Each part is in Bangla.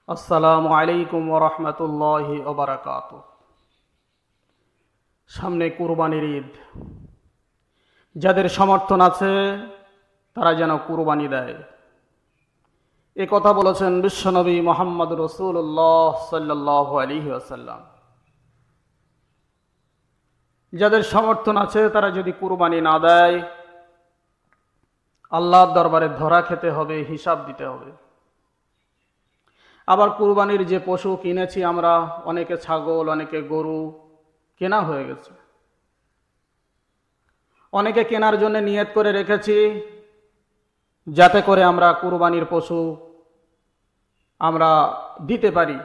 আসসালামু আলাইকুম ওয়া রাহমাতুল্লাহি ওয়া বারাকাতুহু। সামনে কুরবানির ঈদ। যাদের সমর্থন আছে তারা যেন কুরবানি দেয়, এ কথা বলেছেন বিশ্বনবী মুহাম্মদ রাসূলুল্লাহ সাল্লাল্লাহু আলাইহি ওয়াসাল্লাম। যাদের সমর্থন আছে তারা যদি কুরবানি না দেয়, আল্লাহর দরবারে ধরা খেতে হবে, হিসাব দিতে হবে। আবার কুরবানির যে পশু কিনেছি আমরা, অনেকে ছাগল, অনেকে গরু কেনা হয়ে গেছে। অনেকে কেনার জন্য নিয়ত করে রেখেছি যাতে করে আমরা কুরবানির পশু আমরা দিতে পারি,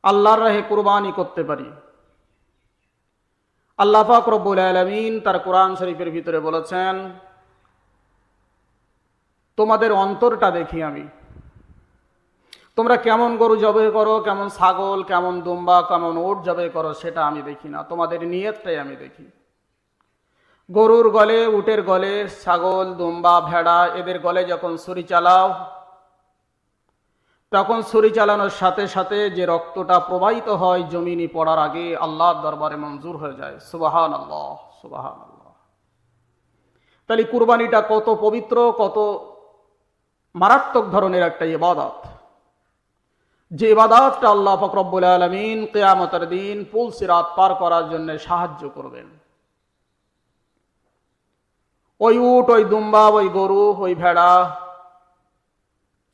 আল্লাহর রাহে কুরবানি করতে পারি। আল্লাহ পাক রব্বুল আলামিন তার কোরআন শরীফের ভিতরে বলেছেন, তোমাদের অন্তরটা দেখি আমি, তোমরা কেমন গরু জবাই করো, কেমন ছাগল, কেমন দুম্বা, কেমন উট জবাই করো, সেটা আমি দেখি না, তোমাদের নিয়তটাই আমি দেখি। গরুর গলে, উটের গলে, ছাগল, দুম্বা, ভেড়া এদের গলে যখন ছুরি চালাও, তখন ছুরি চালানোর সাথে সাথে যে রক্তটা প্রবাহিত হয় জমিনে পড়ার আগে, আল্লাহর দরবারে মঞ্জুর হয়ে যায়। সুবহানাল্লাহ, সুবহানাল্লাহ। তাহলে কুরবানিটা কত পবিত্র, কত মারাত্মক ধরনের একটা ইবাদত, যে ইবাদতটা আল্লাহ পাক রব্বুল আলামিন কিয়ামতের দিন পুল সিরাত পার করার জন্য সাহায্য করবেন। ওই উট, ওই দুম্বা, ওই গরু, ওই ভেড়া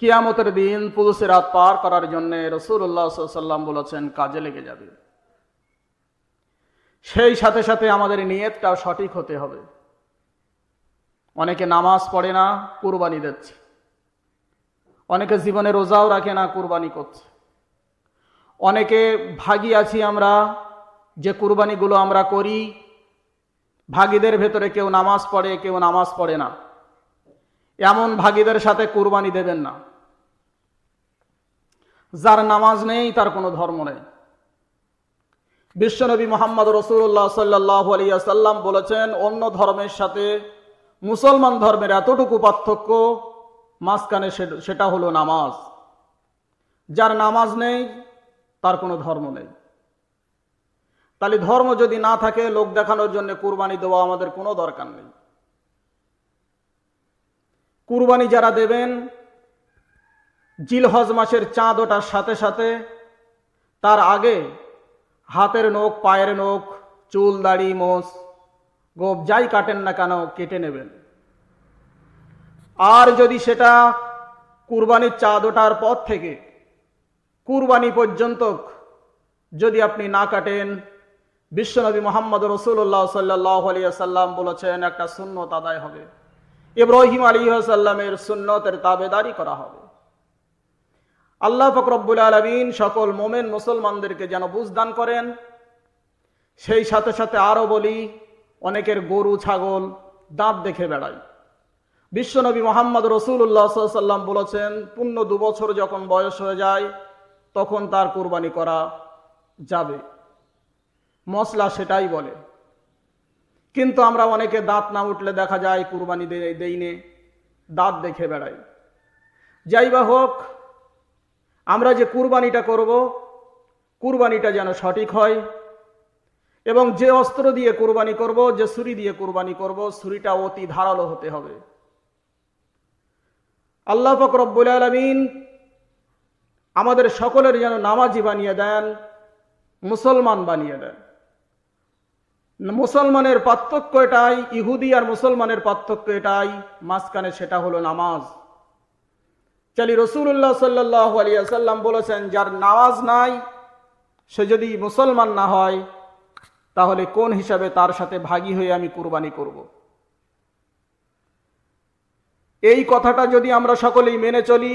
কিয়ামতের দিন পুল সিরাত পার করার জন্য রাসূলুল্লাহ সাল্লাল্লাহু আলাইহি ওয়াসাল্লাম বলেছেন কাজে লেগে যাবে। সেই সাথে সাথে আমাদের নিয়তটাও সঠিক হতে হবে। অনেকে নামাজ পড়ে না, কুরবানি দিচ্ছে। অনেকে জীবনে রোজাও রাখে না, কুরবানি করছে। অনেকে ভাগী আছি আমরা, যে কুরবানিগুলো আমরা করি, ভাগীদের ভেতরে কেউ নামাজ পড়ে, কেউ নামাজ পড়ে না। এমন ভাগীদের সাথে কুরবানি দেবেন না। যার নামাজ নেই তার কোনো ধর্ম নেই। বিশ্বনবী মুহাম্মদ রাসূলুল্লাহ সাল্লাল্লাহু আলাইহি ওয়াসাল্লাম বলেছেন, অন্য ধর্মের সাথে মুসলমান ধর্মের এতটুকু পার্থক্য মাঝখানে, সেটা হলো নামাজ। যার নামাজ নেই তার কোনো ধর্ম নেই। তাহলে ধর্ম যদি না থাকে, লোক দেখানোর জন্য কুরবানি দেওয়া আমাদের কোনো দরকার নেই। কুরবানি যারা দেবেন, জিলহজ মাসের চাঁদ ওঠার সাথে সাথে তার আগে হাতের নখ, পায়ের নখ, চুল, দাড়ি, মোছ, গোঁফ যাই কাটেন না কেন কেটে নেবেন। আর যদি সেটা কুরবানির চাঁদ ওঠার পর থেকে কুরবানি পর্যন্ত যদি আপনি না কাটেন, বিশ্বনবী মুহাম্মদ রাসূলুল্লাহ সাল্লাল্লাহু আলাইহি ওয়াসাল্লাম বলেছেন একটা সুন্নত আদায় হবে। ইব্রাহিম আলাইহিস সালামের সুন্নতের তাবেদারি করা হবে। আল্লাহ পাক রব্বুল আলামিন সকল মুমিন মুসলমানদেরকে যেন বুঝদান করেন। সেই সাথে সাথে আরো বলি, অনেকের গরু, ছাগল দাঁত দেখে বেড়ায়। বিশ্বনবী মুহাম্মদ রাসূলুল্লাহ সাল্লাল্লাহু আলাইহি ওয়াসাল্লাম বলেছেন, পূর্ণ 2 বছর যখন বয়স হয়ে যায় তখন তার কুরবানি করা যাবে। মশলা সেটাই বলে। কিন্তু আমরা অনেকে দাঁত না উঠলে দেখা যায় কুরবানি দেইনে, দাঁত দেখে বেড়াই। যাই বা হোক, আমরা যে কুরবানিটা করব, কুরবানিটা যেন সঠিক হয়, এবং যে অস্ত্র দিয়ে কুরবানি করব, যে ছুরি দিয়ে কুরবানি করব, ছুরিটা অতি ধারালো হতে হবে। আল্লাহ পাক রব্বুল আলামিন আমাদের সকলের যেন নামাজি বানিয়ে দেন, মুসলমান বানিয়ে দেন। মুসলমানের পার্থক্য এটাই, ইহুদি আর মুসলমানের পার্থক্য এটাই, মাঝখানে সেটা হলো নামাজ। চালি রাসূলুল্লাহ সাল্লাল্লাহু আলাইহি ওয়াসাল্লাম বলেছেন, যার নামাজ নাই সে যদি মুসলমান না হয়, তাহলে কোন হিসাবে তার সাথে ভাগী হয়ে আমি কুরবানি করব? এই কথাটা যদি আমরা সকলেই মেনে চলি,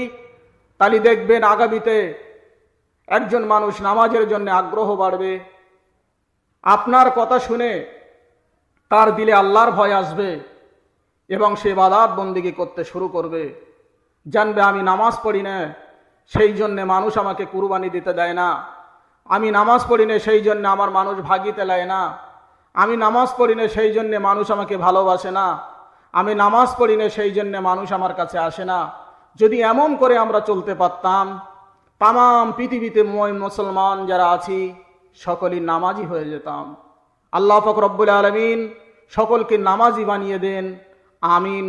তাহলে দেখবেন আগামীতে একজন মানুষ নামাজের জন্য আগ্রহ বাড়বে। আপনার কথা শুনে তার দিলে আল্লাহর ভয় আসবে এবং সে ইবাদত বন্দেগী করতে শুরু করবে। জানবে আমি নামাজ পড়ি না, সেই জন্যে মানুষ আমাকে কুরবানি দিতে দেয় না। আমি নামাজ পড়ি না, সেই জন্য আমার মানুষ ভাগিতে লায় না। আমি নামাজ পড়ি না, সেই জন্যে মানুষ আমাকে ভালোবাসে না। আমি নামাজ পড়ি না, সেই জন্যে মানুষ আমার কাছে আসে না। যদি এমন করে আমরা চলতে পারতাম, তাম পৃথিবীতে মুসলমান যারা আছি সকলেই নামাজি হয়ে যেতাম। আল্লাহ পাক রব্বুল আলামিন সকলকে নামাজি বানিয়ে দেন, আমিন।